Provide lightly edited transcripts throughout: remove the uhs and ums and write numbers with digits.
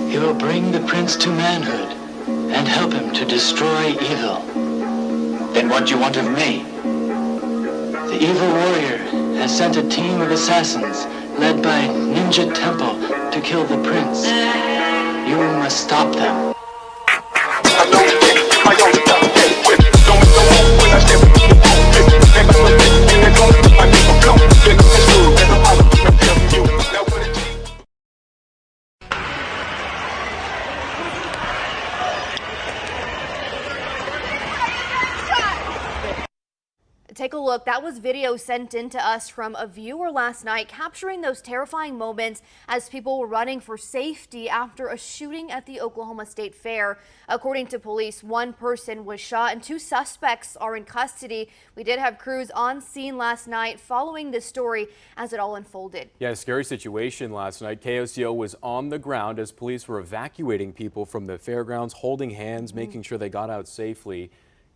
He will bring the prince to manhood and help him to destroy evil. Then what do you want of me? The evil warrior has sent a team of assassins led by Ninja Temple to kill the prince. You must stop them. Take a look. That was video sent in to us from a viewer last night, capturing those terrifying moments as people were running for safety after a shooting at the Oklahoma State Fair. According to police, one person was shot and two suspects are in custody. We did have crews on scene last night following this story as it all unfolded. Yeah, scary situation last night. KOCO was on the ground as police were evacuating people from the fairgrounds, holding hands, making sure they got out safely.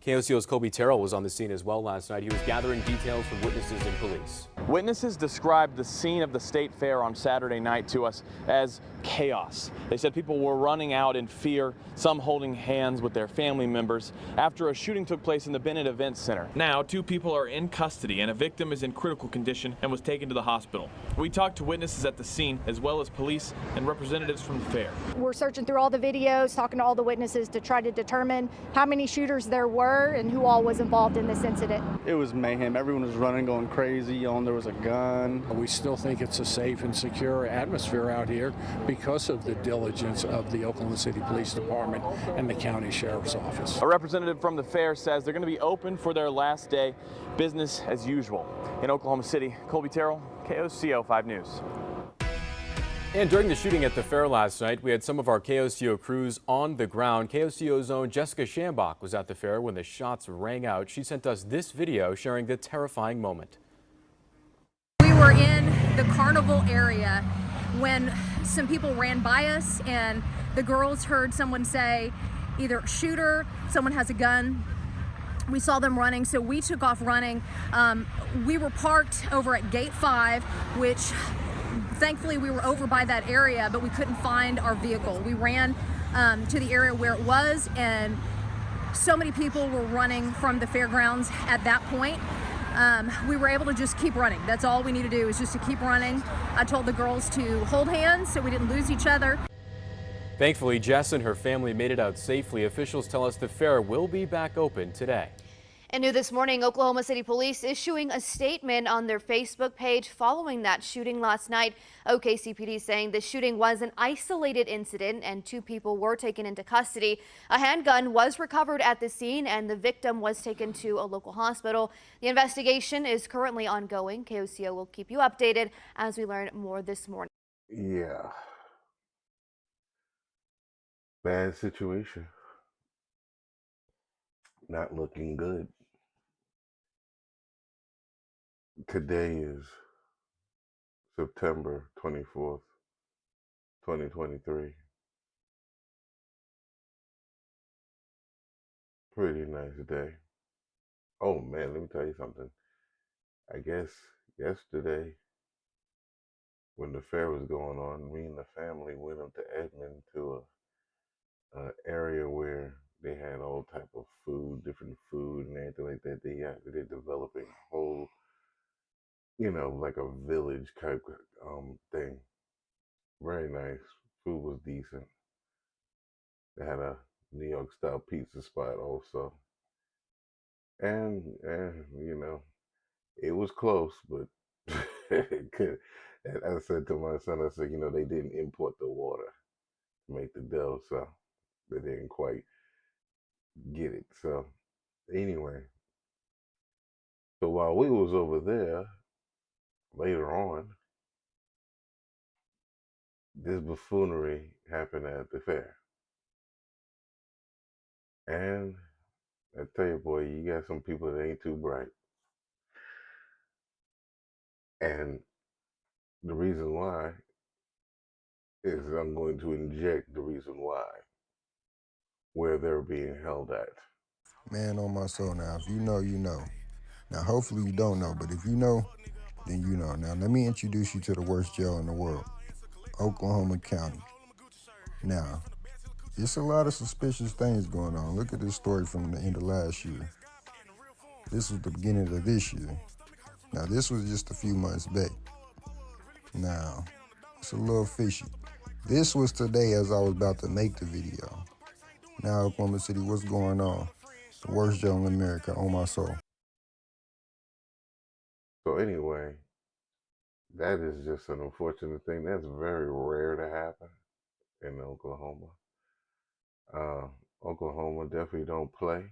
KOCO's Colby Terrell was on the scene as well last night. He was gathering details from witnesses and police. Witnesses described the scene of the state fair on Saturday night to us as chaos. They said people were running out in fear, some holding hands with their family members, after a shooting took place in the Bennett Event Center. Now, 2 people are in custody and a victim is in critical condition and was taken to the hospital. We talked to witnesses at the scene as well as police and representatives from the fair. We're searching through all the videos, talking to all the witnesses to try to determine how many shooters there were and who all was involved in this incident. It was mayhem. Everyone was running, going crazy. There was a gun. We still think it's a safe and secure atmosphere out here because of the diligence of the Oklahoma City Police Department and the County Sheriff's Office. A representative from the fair says they're going to be open for their last day, business as usual. In Oklahoma City, Colby Terrell, KOCO 5 News. And during the shooting at the fair last night, we had some of our KOCO crews on the ground. KOCO's own Jessica Shambach was at the fair when the shots rang out. She sent us this video sharing the terrifying moment. We were in the carnival area when some people ran by us and the girls heard someone say either shooter, someone has a gun. We saw them running, so we took off running. We were parked over at gate 5, which thankfully we were over by that area, but we couldn't find our vehicle. We ran to the area where it was, and so many people were running from the fairgrounds at that point. We were able to just keep running. That's all we need to do is just to keep running. I told the girls to hold hands so we didn't lose each other. Thankfully, Jess and her family made it out safely. Officials tell us the fair will be back open today. And new this morning, Oklahoma City Police issuing a statement on their Facebook page following that shooting last night. OKCPD saying the shooting was an isolated incident and 2 people were taken into custody. A handgun was recovered at the scene and the victim was taken to a local hospital. The investigation is currently ongoing. KOCO will keep you updated as we learn more this morning. Yeah. Bad situation. Not looking good. Today is September 24th, 2023. Pretty nice day. Oh man, let me tell you something. I guess yesterday, when the fair was going on, me and the family went up to Edmond to a area where they had all type of food, different food and everything like that. They're developing a whole, like a village type thing. Very nice. Food was decent. They had a New York style pizza spot also. And it was close, but it could. And I said to my son, I said, they didn't import the water to make the dough, so they didn't quite get it. So anyway, so while we was over there, later on, this buffoonery happened at the fair. And I tell you, boy, you got some people that ain't too bright. And the reason why is I'm going to inject the reason why, where they're being held at. Man on my soul now, if you know, you know. Now, hopefully you don't know, but if you know, then you know. Now, let me introduce you to the worst jail in the world, Oklahoma County. Now, it's a lot of suspicious things going on. Look at this story from the end of last year. This was the beginning of this year. Now, this was just a few months back. Now, it's a little fishy. This was today as I was about to make the video. Now, Oklahoma City, what's going on? The worst jail in America, on my soul. So anyway, that is just an unfortunate thing. That's very rare to happen in Oklahoma. Oklahoma definitely don't play.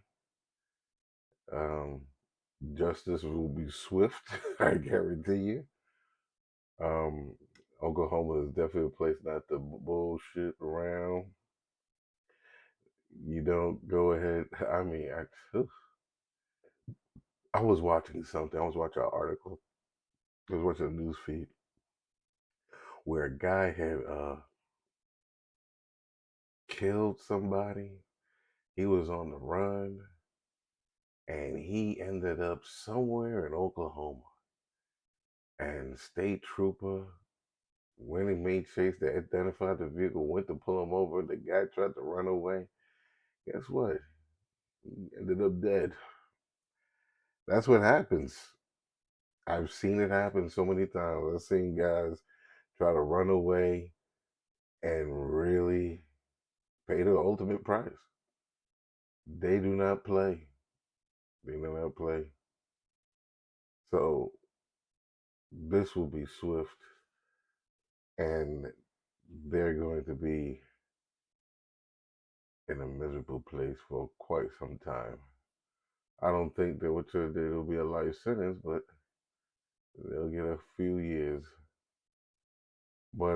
Justice will be swift, I guarantee you. Oklahoma is definitely a place not to bullshit around. You don't go ahead. I mean, I was watching something. I was watching an article. I was watching a news feed where a guy had killed somebody. He was on the run, and he ended up somewhere in Oklahoma. And state trooper, when he made chase, they identified the vehicle, went to pull him over. The guy tried to run away. Guess what? He ended up dead. That's what happens. I've seen it happen so many times. I've seen guys try to run away and really pay the ultimate price. They do not play. They do not play. So this will be swift, and they're going to be in a miserable place for quite some time. I don't think that it'll be a life sentence, but they'll get a few years. But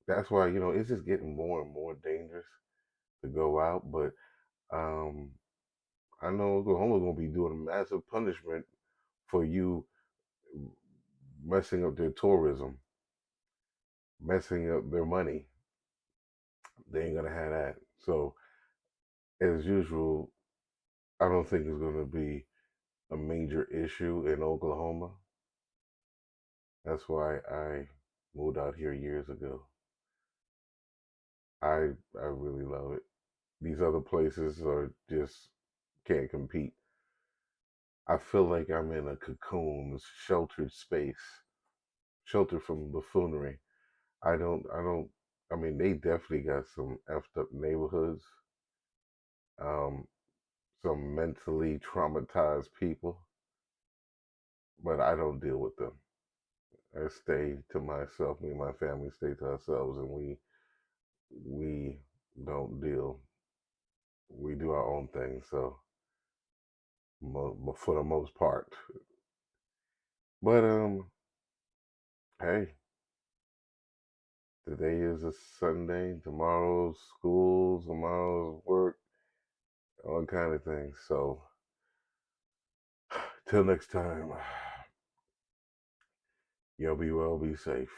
that's why, it's just getting more and more dangerous to go out. But I know Oklahoma's gonna be doing a massive punishment for you messing up their tourism, messing up their money. They ain't gonna have that. So as usual, I don't think it's gonna be a major issue in Oklahoma. That's why I moved out here years ago. I really love it. These other places are just can't compete. I feel like I'm in a cocoon, sheltered space, sheltered from buffoonery. I mean, they definitely got some effed up neighborhoods, um, some mentally traumatized people, but I don't deal with them. I stay to myself. Me and my family stay to ourselves, and we don't deal. We do our own thing. So for the most part, but hey, today is a Sunday. Tomorrow's school. Tomorrow's work. All kind of things. So till next time, y'all be well, be safe.